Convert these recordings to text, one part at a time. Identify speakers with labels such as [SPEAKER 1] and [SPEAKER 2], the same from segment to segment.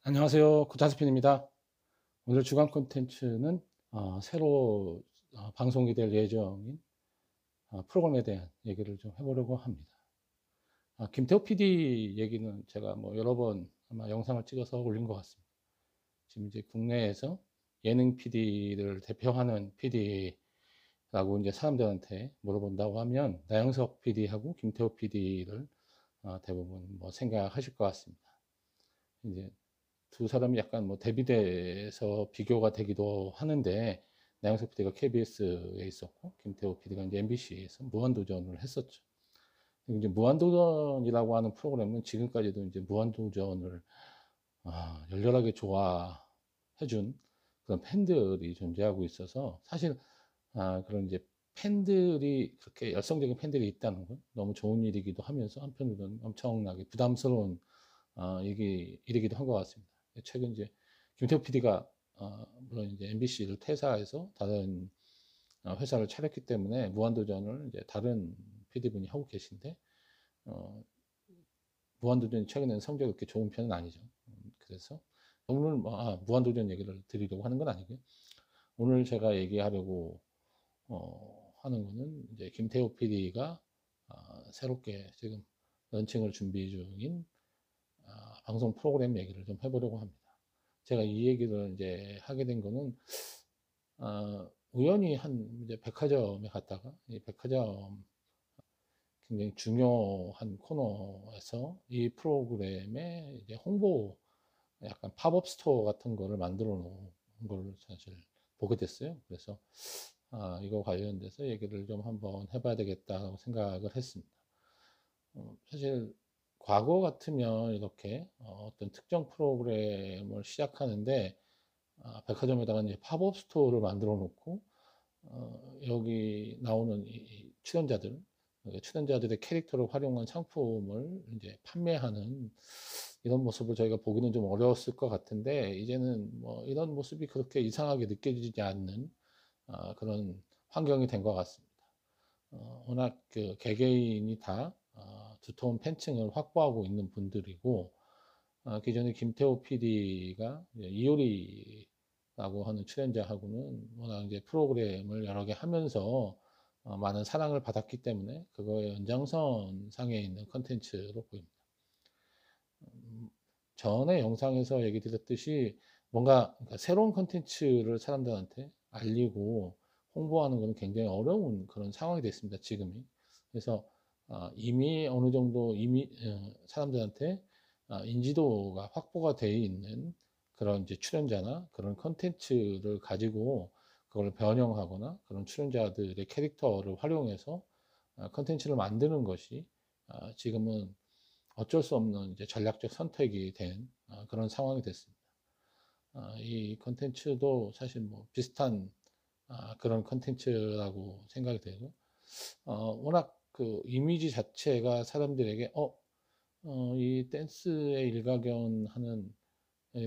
[SPEAKER 1] 안녕하세요. 구타스핀입니다. 오늘 주간 콘텐츠는 새로 방송이 될 예정인 프로그램에 대한 얘기를 좀 해보려고 합니다. 김태호 PD 얘기는 제가 뭐 여러 번 아마 영상을 찍어서 올린 것 같습니다. 지금 이제 국내에서 예능 PD를 대표하는 PD라고 이제 사람들한테 물어본다고 하면 나영석 PD하고 김태호 PD를 대부분 뭐 생각하실 것 같습니다. 이제 두 사람이 약간 뭐 대비돼서 비교가 되기도 하는데, 나영석 PD가 KBS에 있었고 김태호 PD가 이제 MBC에서 무한도전을 했었죠. 이제 무한도전이라고 하는 프로그램은 지금까지도 이제 무한도전을 열렬하게 좋아해준 그런 팬들이 존재하고 있어서, 사실 그런 이제 팬들이, 그렇게 열성적인 팬들이 있다는 건 너무 좋은 일이기도 하면서 한편으로는 엄청나게 부담스러운 일이기도 한 것 같습니다. 최근 이제 김태호 PD가 물론 이제 MBC를 퇴사해서 다른 회사를 차렸기 때문에 무한도전을 이제 다른 PD분이 하고 계신데, 어, 무한도전이 최근에는 성적이 그렇게 좋은 편은 아니죠. 그래서 오늘 무한도전 얘기를 드리려고 하는 건 아니고요. 오늘 제가 얘기하려고 하는 거는 이제 김태호 PD가 새롭게 지금 런칭을 준비 중인 방송 프로그램 얘기를 좀 해보려고 합니다. 제가 이 얘기를 이제 하게 된 거는 우연히 한 이제 백화점에 갔다가, 이 백화점 굉장히 중요한 코너에서 이 프로그램의 이제 홍보, 약간 팝업 스토어 같은 거를 만들어 놓은 걸 사실 보게 됐어요. 그래서 이거 관련돼서 얘기를 좀 한번 해봐야 되겠다고 생각을 했습니다. 사실 과거 같으면 이렇게 어떤 특정 프로그램을 시작하는데, 백화점에다가 이제 팝업 스토어를 만들어 놓고 여기 나오는 이 출연자들의 캐릭터를 활용한 상품을 이제 판매하는 이런 모습을 저희가 보기는 좀 어려웠을 것 같은데, 이제는 뭐 이런 모습이 그렇게 이상하게 느껴지지 않는 그런 환경이 된 것 같습니다. 워낙 그 개개인이 다 두터운 팬층을 확보하고 있는 분들이고, 기존에 김태호 PD가 이효리라고 하는 출연자하고는 워낙 이제 프로그램을 여러 개 하면서 많은 사랑을 받았기 때문에 그거의 연장선 상에 있는 컨텐츠로 보입니다. 전에 영상에서 얘기 드렸듯이 뭔가 그러니까 새로운 컨텐츠를 사람들한테 알리고 홍보하는 것은 굉장히 어려운 그런 상황이 됐습니다, 지금이. 그래서 이미 어느 정도 사람들한테 인지도가 확보가 되어 있는 그런 이제 출연자나 그런 컨텐츠를 가지고 그걸 변형하거나 그런 출연자들의 캐릭터를 활용해서 컨텐츠를 만드는 것이 지금은 어쩔 수 없는 이제 전략적 선택이 된 그런 상황이 됐습니다. 이 컨텐츠도 사실 뭐 비슷한 그런 컨텐츠라고 생각이 되고, 워낙 그 이미지 자체가 사람들에게 이 댄스에 일가견하는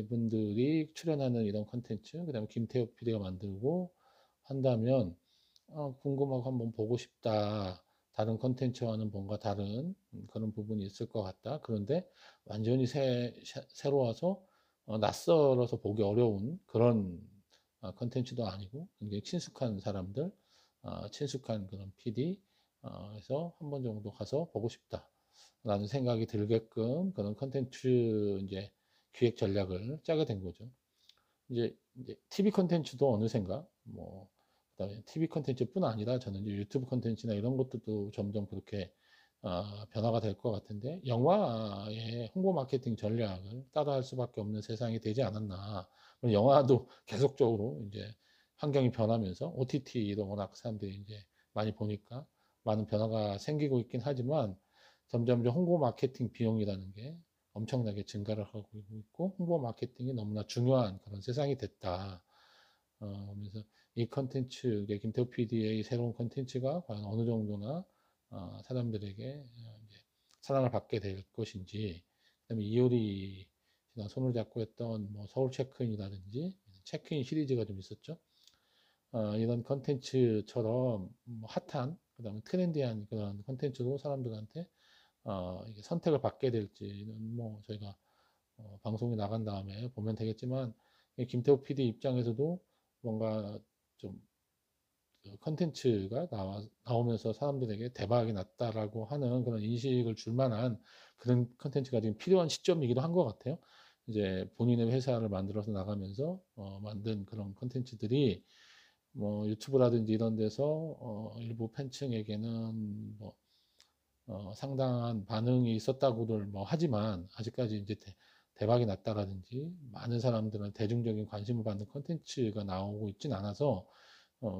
[SPEAKER 1] 분들이 출연하는 이런 컨텐츠, 그다음에 김태호 PD가 만들고 한다면 궁금하고 한번 보고 싶다. 다른 컨텐츠와는 뭔가 다른 그런 부분이 있을 것 같다. 그런데 완전히 새로워서 낯설어서 보기 어려운 그런 컨텐츠도 아니고, 굉장히 친숙한 사람들, 친숙한 그런 PD, 에서 한 번 정도 가서 보고 싶다라는 생각이 들게끔 그런 컨텐츠 이제 기획 전략을 짜게 된 거죠. 이제 TV 콘텐츠도 어느샌가 뭐 그다음에 TV 콘텐츠뿐 아니라 저는 이제 유튜브 콘텐츠나 이런 것들도 점점 그렇게 변화가 될 것 같은데, 영화의 홍보 마케팅 전략을 따라할 수밖에 없는 세상이 되지 않았나. 영화도 계속적으로 이제 환경이 변하면서 OTT도 워낙 사람들이 이제 많이 보니까 많은 변화가 생기고 있긴 하지만, 점점 이제 홍보 마케팅 비용이라는 게 엄청나게 증가를 하고 있고 홍보 마케팅이 너무나 중요한 그런 세상이 됐다. 그래서 이 컨텐츠, 김태호 PD의 새로운 컨텐츠가 과연 어느 정도나 사람들에게 이제 사랑을 받게 될 것인지, 그다음에 이효리 씨가 손을 잡고 했던 뭐 서울 체크인이라든지 체크인 시리즈가 좀 있었죠. 이런 컨텐츠처럼 뭐 핫한, 그다음에 트렌디한 그런 컨텐츠로 사람들한테 이게 선택을 받게 될지는 뭐 저희가 방송이 나간 다음에 보면 되겠지만, 이 김태호 PD 입장에서도 뭔가 좀 컨텐츠가 나오면서 사람들에게 대박이 났다라고 하는 그런 인식을 줄 만한 그런 컨텐츠가 지금 필요한 시점이기도 한 것 같아요. 이제 본인의 회사를 만들어서 나가면서 만든 그런 컨텐츠들이 뭐 유튜브라든지 이런 데서 일부 팬층에게는 뭐 상당한 반응이 있었다고들 뭐 하지만, 아직까지 이제 대박이 났다라든지 많은 사람들은 대중적인 관심을 받는 컨텐츠가 나오고 있진 않아서,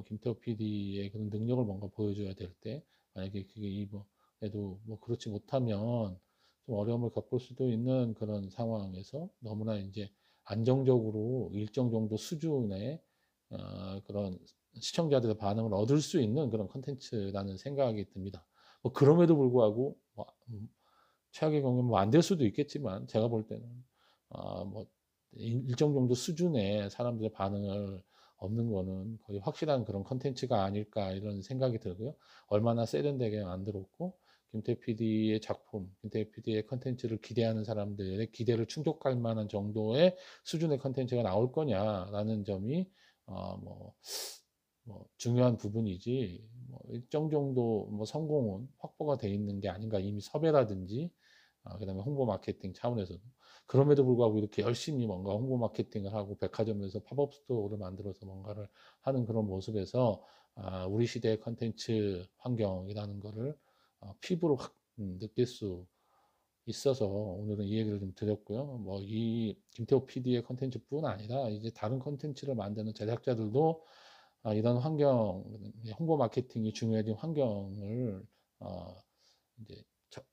[SPEAKER 1] 김태호 PD의 그런 능력을 뭔가 보여줘야 될 때, 만약에 그게 이번에도 뭐 그렇지 못하면 좀 어려움을 겪을 수도 있는 그런 상황에서, 너무나 이제 안정적으로 일정 정도 수준의 그런 시청자들의 반응을 얻을 수 있는 그런 컨텐츠라는 생각이 듭니다. 뭐 그럼에도 불구하고 뭐 최악의 경우는 뭐 안 될 수도 있겠지만, 제가 볼 때는 뭐 일정 정도 수준의 사람들의 반응을 얻는 거는 거의 확실한 그런 콘텐츠가 아닐까, 이런 생각이 들고요. 얼마나 세련되게 만들었고, 김태희 PD의 작품, 김태희 PD의 콘텐츠를 기대하는 사람들의 기대를 충족할 만한 정도의 수준의 콘텐츠가 나올 거냐라는 점이 뭐 중요한 부분이지, 뭐 일정 정도 뭐 성공은 확보가 돼 있는 게 아닌가, 이미 섭외라든지 그다음에 홍보 마케팅 차원에서도. 그럼에도 불구하고 이렇게 열심히 뭔가 홍보 마케팅을 하고 백화점에서 팝업 스토어를 만들어서 뭔가를 하는 그런 모습에서, 우리 시대의 컨텐츠 환경이라는 거를 피부로 확 느낄 수 있어서 오늘은 이 얘기를 좀 드렸고요. 뭐 이 김태호 PD의 컨텐츠뿐 아니라 이제 다른 컨텐츠를 만드는 제작자들도 이런 환경, 홍보 마케팅이 중요해진 환경을 어, 이제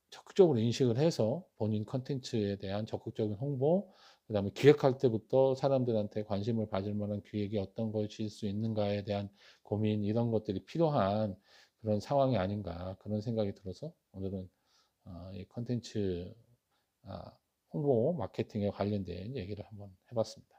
[SPEAKER 1] 적극적으로 인식을 해서 본인 컨텐츠에 대한 적극적인 홍보, 그다음에 기획할 때부터 사람들한테 관심을 받을 만한 기획이 어떤 것일 수 있는가에 대한 고민, 이런 것들이 필요한 그런 상황이 아닌가, 그런 생각이 들어서 오늘은 이 컨텐츠 홍보 마케팅에 관련된 얘기를 한번 해봤습니다.